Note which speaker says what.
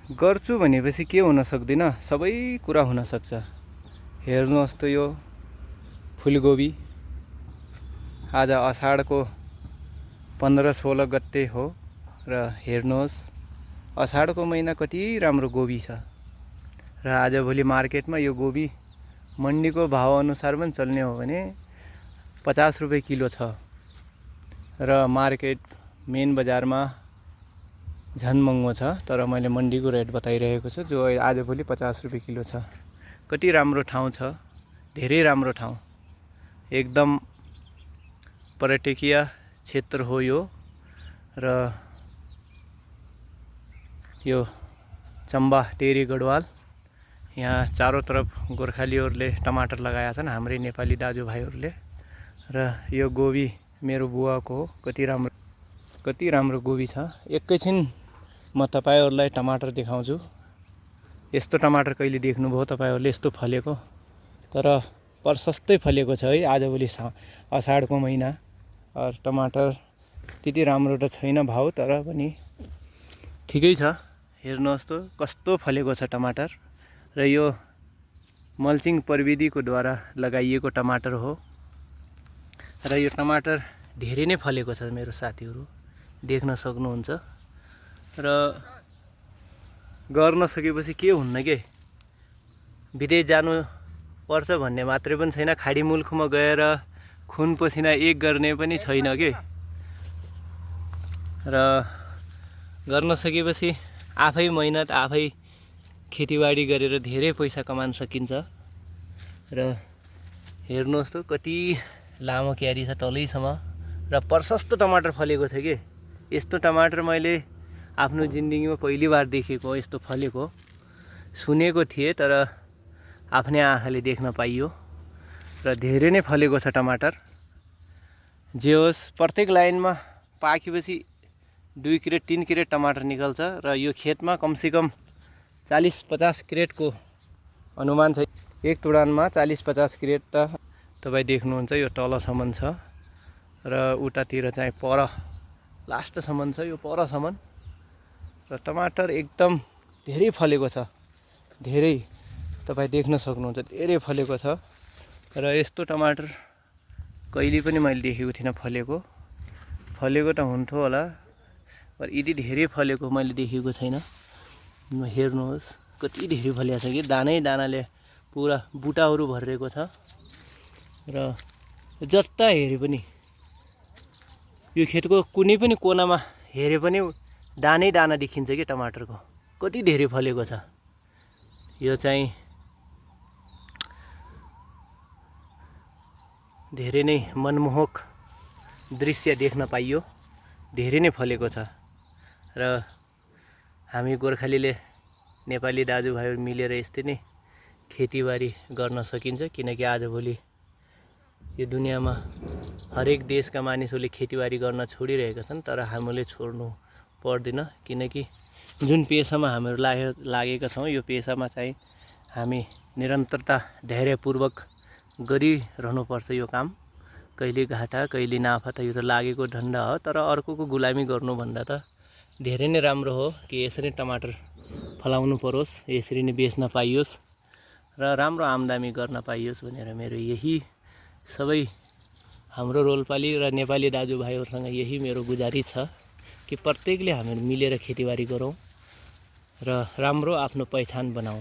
Speaker 1: गर्छु भनेपछि के हुन सक्दैन, सबै कुरा हुन सक्छ। हेर्नुहोस् त यो फुलकोपी आज असाढको 15-16 गते हो र हेर्नुहोस् असाढको महिना कति राम्रो गोबी छ र आजभोलि मार्केटमा यो गोबी मन्डीको भाव अनुसार पनि चल्ने हो भने 50 रुपैयाँ किलो छ र मार्केट मेन बजारमा झन् महँगो छ। तर मैले मन्डीको रेट बताइरहेको छु जो आजभोलि 50 रुपैयाँ किलो छ। कति राम्रो ठाउँ छ, धेरै राम्रो ठाउँ, एकदम पर्यटकीय क्षेत्र हो यो। र यो चम्बा टेरी गढवाल, यहाँ चारों तरफ गोर्खालीहरूले टमाटर लगाएका छन्, हाम्रै नेपाली दाजुभाइहरूले। र यो गोबी मेरो बुवाको हो। कति राम्रो गोबी छ। एकैछिन म तपाईहरुलाई टमाटर देखाउँछु। यस्तो टमाटर कहिले देख्नुभयो तपाईहरुले यस्तो फलेको? तर प्रशस्तै फलेको छ है आजभोलि असाढको महिना। टमाटर त्यति राम्रो त छैन भाउ, तर पनि ठिकै छ। हेर्नुहोस् त कस्तो फलेको छ टमाटर। र यो मल्चिङ प्रविधिको द्वारा लगाइएको टमाटर हो। र यो टमाटर धेरै नै फलेको छ मेरो साथीहरु, देख्न सक्नुहुन्छ। र गर्न सकेपछि के हुन्न के, विदेश जानु पर्छ भन्ने मात्रै पनि छैन, खाडी मुलुकमा गएर खुन पसिना एक गर्ने पनि छैन के। र गर्न सकेपछि आफै मेहनत, आफै खेतीबाडी गरेर धेरै पैसा कमाउन सकिन्छ। र हेर्नुहोस् त कति लामो क्यारी छ तलैसम्म र प्रशस्त टमाटर फलेको छ के। यस्तो टमाटर मैले आफ्नो जिन्दगीमा पहिलो बार देखेको, यस्तो फलेको सुनेको थिएँ तर आफ्नै आँखाले देख्न पाइयो। र धेरै नै फलेको छ टमाटर। जे होस्, प्रत्येक लाइनमा पाकेपछि 2 क्रेट 3 क्रेट टमाटर निकल्छ। र यो खेतमा कमसेकम 40-50 क्रेटको अनुमान छ। एक तुडानमा 40-50 क्रेट त तपाईँ देख्नुहुन्छ। यो तलसम्म छ र उतातिर चाहिँ पर लास्टसम्म छ, यो परसम्म। र टमाटर एकदम धेरै फलेको छ, धेरै तपाईँ देख्न सक्नुहुन्छ, धेरै फलेको छ। र यस्तो टमाटर कहिले पनि मैले देखेको थिइनँ फलेको। फलेको त हुन्थ्यो होला, पर यदि धेरै फलेको मैले देखेको छैन। हेर्नुहोस् कति धेरै फलेको छ कि, दानै दानाले पुरा बुटाहरू भरिएको छ। र जता हेरे पनि यो खेतको कुनै पनि कोनामा हेरे पनि दानै दाना देखिन्छ कि टमाटरको, कति धेरै फलेको छ। यो चाहिँ धेरै नै मनमोहक दृश्य देख्न पाइयो, धेरै नै फलेको छ। र हामी गोर्खालीले, नेपाली दाजुभाइहरू मिलेर यस्तै नै खेतीबारी गर्न सकिन्छ। किनकि आजभोलि यो दुनियाँमा हरेक देशका मानिसहरूले खेतीबारी गर्न छोडिरहेका छन्, तर हामीले छोड्नु पर्दैन। किनकि जुन पेसामा हामीहरू लागेका छौँ, यो पेसामा चाहिँ हामी निरन्तरता धैर्यपूर्वक गरिरहनुपर्छ यो काम। कहिले घाटा कहिले नाफा त यो त लागेको धन्दा हो। तर अर्कोको गुलामी गर्नुभन्दा त धेरै नै राम्रो हो कि यसरी टमाटर फलाउनु परोस्, यसरी नै बेच्न पाइयोस् र राम्रो आम्दानी गर्न पाइयोस् भनेर मेरो यही सबै हाम्रो रोल्पाली र नेपाली दाजुभाइहरूसँग यही मेरो गुजारिस छ कि प्रत्येकले हामीहरू मिलेर खेतीबारी गरौँ र राम्रो आफ्नो पहिचान बनाऊ।